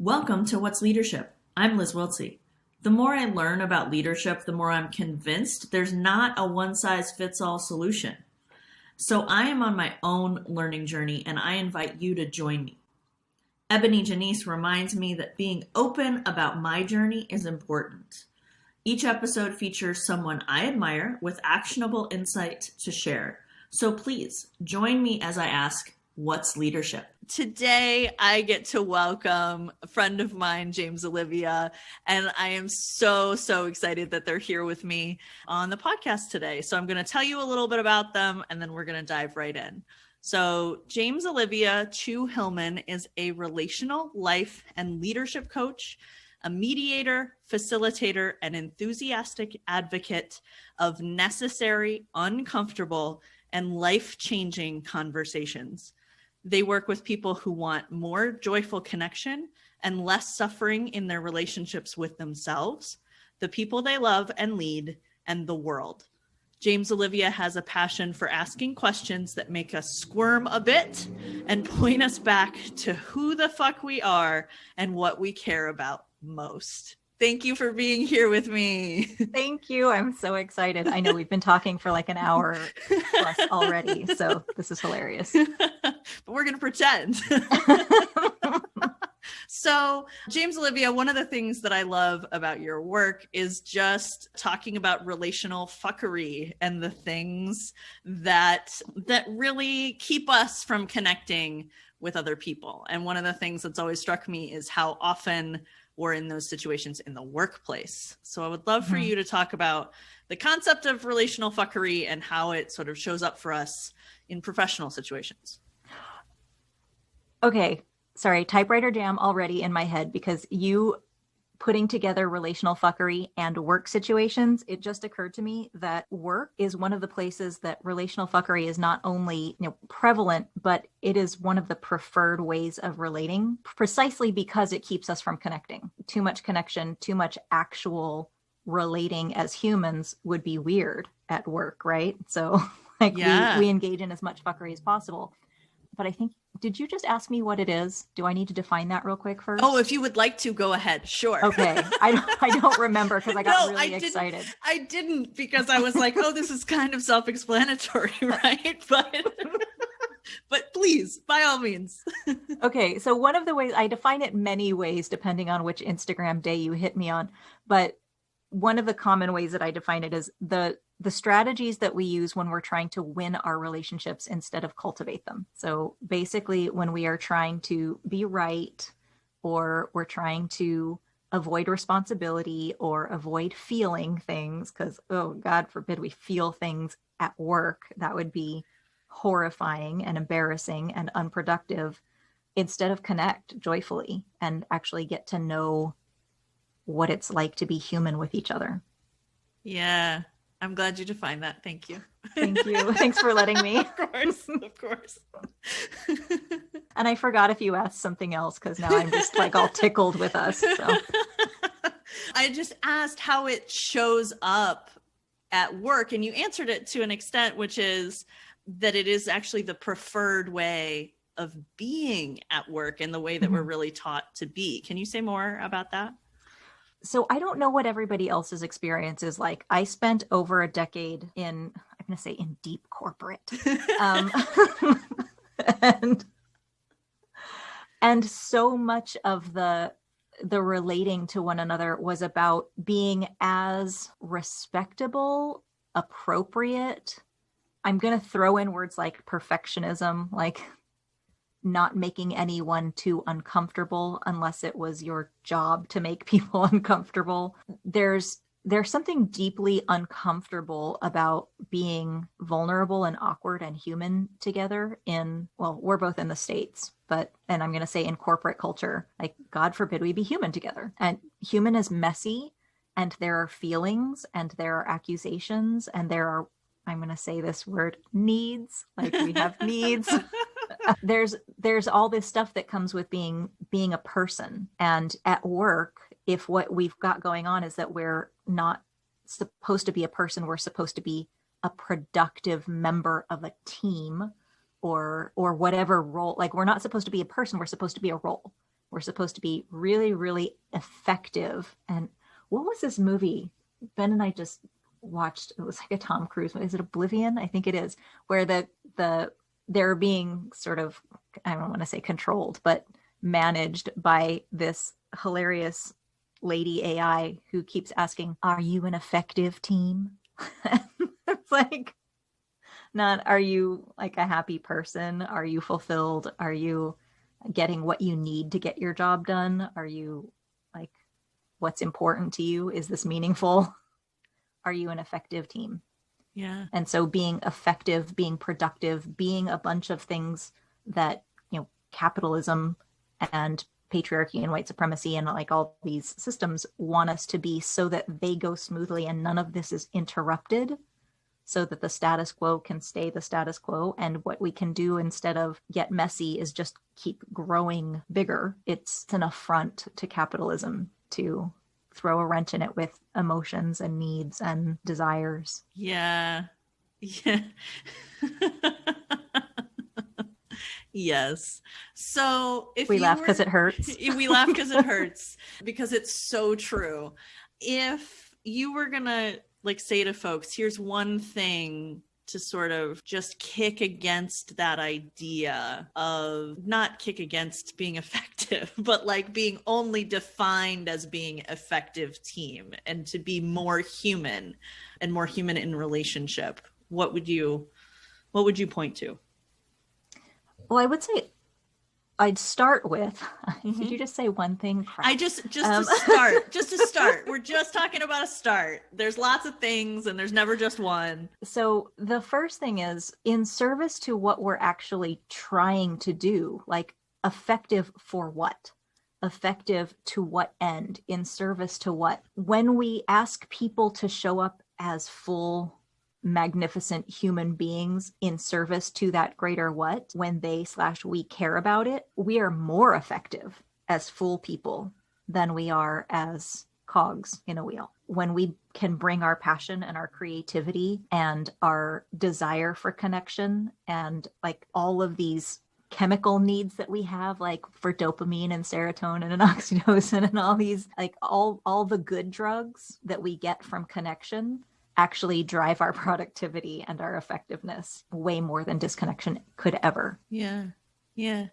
Welcome to What's Leadership? I'm Liz Wiltsey. The more I learn about leadership, the more I'm convinced there's not a one-size-fits-all solution. So I am on my own learning journey, and I invite you to join me. Ebony Janice reminds me that being open about my journey is important. Each episode features someone I admire with actionable insight to share. So please join me as I ask, what's leadership? Today, I get to welcome a friend of mine, James-Olivia, and I am so excited that they're here with me on the podcast today. So I'm going to tell you a little bit about them, and then we're going to dive right in. So James-Olivia Chu Hillman is a relational life and leadership coach, a mediator, facilitator, and enthusiastic advocate of necessary, uncomfortable, and life-changing conversations. They work with people who want more joyful connection and less suffering in their relationships with themselves, the people they love and lead, and the world. James-Olivia has a passion for asking questions that make us squirm a bit and point us back to who the fuck we are and what we care about most. Thank you for being here with me. Thank you. I'm so excited. I know we've been talking for like an hour plus already, so this is hilarious. But we're going to pretend. So, James-Olivia, one of the things that I love about your work is just talking about relational fuckery and the things that really keep us from connecting with other people. And one of the things that's always struck me is how often we're in those situations in the workplace. So I would love for you to talk about the concept of relational fuckery and how it sort of shows up for us in professional situations. Okay. Sorry, typewriter jam already in my head because you putting together relational fuckery and work situations, it just occurred to me that work is one of the places that relational fuckery is not only prevalent, but it is one of the preferred ways of relating, precisely because it keeps us from connecting. Too much connection, too much actual relating as humans would be weird at work, right? So we engage in as much fuckery as possible. But I think, did you just ask me what it is? Do I need to define that real quick first? Oh, if you would like to, go ahead. Sure. Okay. I don't remember because I got really excited. I didn't because I was like, oh, this is kind of self-explanatory, right? But please, by all means. Okay. So one of the ways, I define it many ways depending on which Instagram day you hit me on. But one of the common ways that I define it is the strategies that we use when we're trying to win our relationships instead of cultivate them. So basically when we are trying to be right, or we're trying to avoid responsibility or avoid feeling things, because, oh, God forbid we feel things at work, that would be horrifying and embarrassing and unproductive, instead of connect joyfully and actually get to know what it's like to be human with each other. Yeah. I'm glad you defined that. Thank you. Thank you. Thanks for letting me. Of course. And I forgot if you asked something else because now I'm just like all tickled with us. So I just asked how it shows up at work, and you answered it to an extent, which is that it is actually the preferred way of being at work and the way that we're really taught to be. Can you say more about that? So I don't know what everybody else's experience is like. I spent over a decade in deep corporate. And so much of the relating to one another was about being as respectable, appropriate. I'm going to throw in words like perfectionism, like not making anyone too uncomfortable unless it was your job to make people uncomfortable. There's something deeply uncomfortable about being vulnerable and awkward and human together we're both in the States, and I'm going to say in corporate culture, like, God forbid we be human together. And human is messy, and there are feelings, and there are accusations, and there are, I'm going to say this word, needs, like we have needs. There's all this stuff that comes with being a person. And at work, if what we've got going on is that we're not supposed to be a person, we're supposed to be a productive member of a team or whatever role. Like, we're not supposed to be a person, we're supposed to be a role. We're supposed to be really, really effective. And what was this movie Ben and I just watched? It was like a Tom Cruise. Is it Oblivion? I think it is, where they're being sort of, I don't want to say controlled, but managed by this hilarious lady AI who keeps asking, "Are you an effective team?" It's like, not, are you like a happy person? Are you fulfilled? Are you getting what you need to get your job done? Are you like, what's important to you? Is this meaningful? Are you an effective team? Yeah. And so being effective, being productive, being a bunch of things that, capitalism and patriarchy and white supremacy and like all these systems want us to be, so that they go smoothly and none of this is interrupted, so that the status quo can stay the status quo. And what we can do instead of get messy is just keep growing bigger. It's an affront to capitalism to throw a wrench in it with emotions and needs and desires. Yeah. Yeah. Yes. So if we laugh because it hurts. We laugh because it hurts, because it's so true. If you were going to like say to folks, here's one thing to sort of just kick against that idea of, not kick against being effective, but like being only defined as being effective team, and to be more human and more human in relationship, what would you point to? Well, I would say I'd start with, did you just say one thing? Crap. I just to start. We're just talking about a start. There's lots of things and there's never just one. So the first thing is, in service to what we're actually trying to do, like effective for what? Effective to what end? In service to what? When we ask people to show up as full, magnificent human beings in service to that greater what, when we care about it, we are more effective as full people than we are as cogs in a wheel. When we can bring our passion and our creativity and our desire for connection and like all of these chemical needs that we have, like for dopamine and serotonin and oxytocin and all these, like all the good drugs that we get from connection, actually drive our productivity and our effectiveness way more than disconnection could ever. Yeah. Yeah.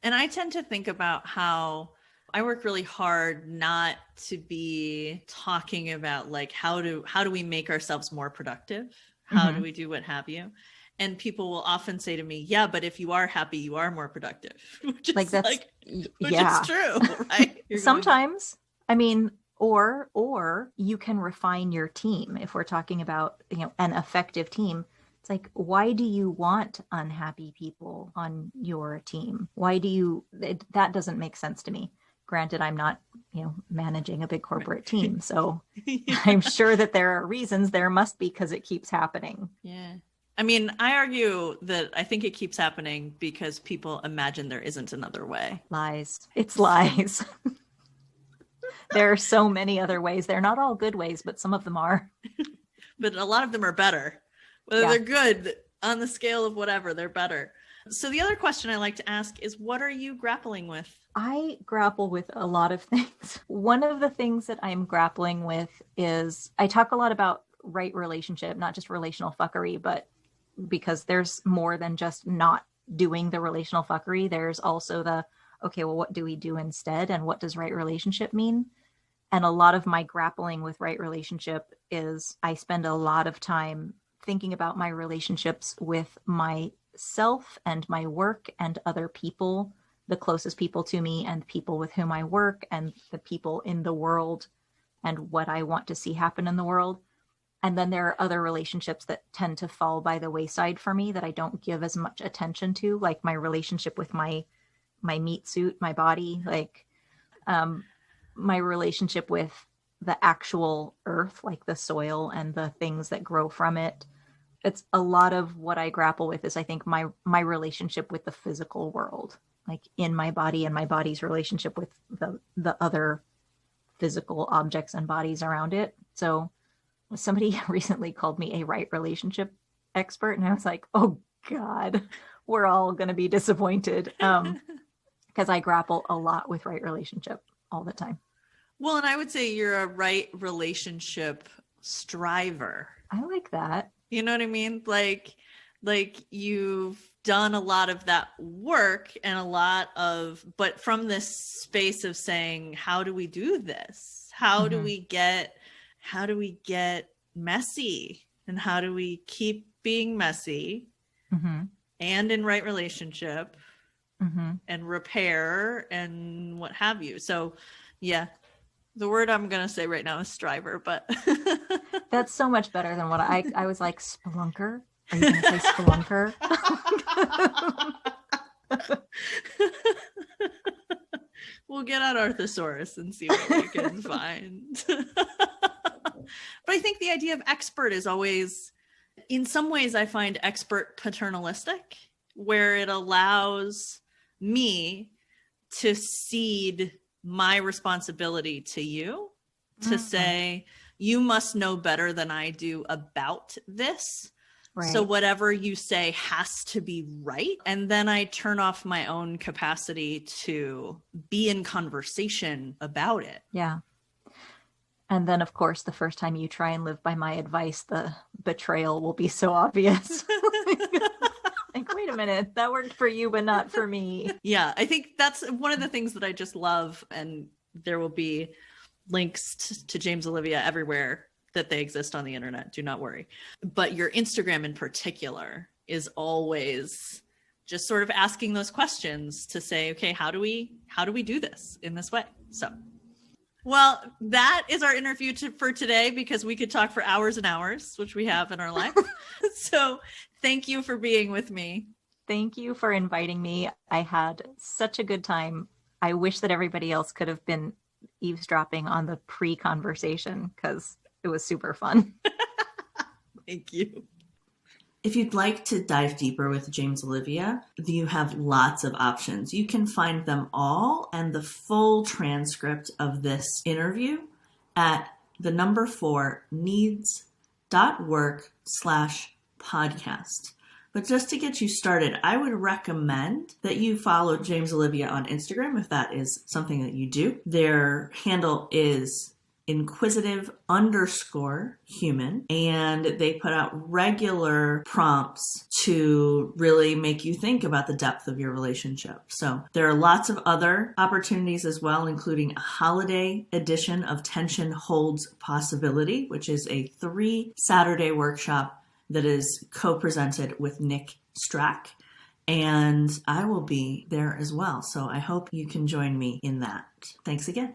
And I tend to think about how I work really hard not to be talking about like, how do we make ourselves more productive? How do we do what have you? And people will often say to me, yeah, but if you are happy, you are more productive. Which is like that's like, which is true, right? Sometimes, I mean, or you can refine your team. If we're talking about, an effective team, it's like, why do you want unhappy people on your team? That doesn't make sense to me. Granted, I'm not, managing a big corporate team. So yeah. I'm sure that there are reasons. There must be, because it keeps happening. Yeah. I mean, I argue that I think it keeps happening because people imagine there isn't another way. Lies. It's lies. There are so many other ways. They're not all good ways, but some of them are. But a lot of them are better. Whether they're good on the scale of whatever, they're better. So the other question I like to ask is, what are you grappling with? I grapple with a lot of things. One of the things that I'm grappling with is, I talk a lot about right relationship, not just relational fuckery, but because there's more than just not doing the relational fuckery. There's also okay, well, what do we do instead? And what does right relationship mean? And a lot of my grappling with right relationship is, I spend a lot of time thinking about my relationships with myself and my work and other people, the closest people to me and people with whom I work and the people in the world and what I want to see happen in the world. And then there are other relationships that tend to fall by the wayside for me that I don't give as much attention to, like my relationship with my meat suit, my body, like my relationship with the actual earth, like the soil and the things that grow from it. It's a lot of what I grapple with is, I think, my relationship with the physical world, like in my body and my body's relationship with the other physical objects and bodies around it. So somebody recently called me a right relationship expert, and I was like, oh God, we're all going to be disappointed. Because because I grapple a lot with right relationship all the time. Well, and I would say you're a right relationship striver. I like that. You know what I mean? Like you've done a lot of that work and but from this space of saying, how do we do this? How do we get messy? And how do we keep being messy and in right relationship and repair and what have you? So yeah, the word I'm going to say right now is striver, but that's so much better than what I was like, spelunker. Are you going to say spelunker? We'll get out Arthosaurus and see what we can find. But I think the idea of expert is always, in some ways, I find expert paternalistic, where it allows me to cede my responsibility to you, to say, you must know better than I do about this. Right. So whatever you say has to be right. And then I turn off my own capacity to be in conversation about it. Yeah. And then, of course, the first time you try and live by my advice, the betrayal will be so obvious. Like, wait a minute, that worked for you, but not for me. Yeah, I think that's one of the things that I just love. And there will be links to James-Olivia everywhere that they exist on the internet. Do not worry. But your Instagram in particular is always just sort of asking those questions to say, okay, how do we do this in this way? So, well, that is our interview for today, because we could talk for hours and hours, which we have in our life. So thank you for being with me. Thank you for inviting me. I had such a good time. I wish that everybody else could have been eavesdropping on the pre-conversation, because it was super fun. Thank you. If you'd like to dive deeper with James-Olivia, you have lots of options. You can find them all and the full transcript of this interview at the number 4 needs.work/podcast. But just to get you started, I would recommend that you follow James-Olivia on Instagram if that is something that you do. Their handle is inquisitive_human, and they put out regular prompts to really make you think about the depth of your relationship. So there are lots of other opportunities as well, including a holiday edition of Tension Holds Possibility, which is a 3-Saturday workshop that is co-presented with Nick Strack. And I will be there as well. So I hope you can join me in that. Thanks again.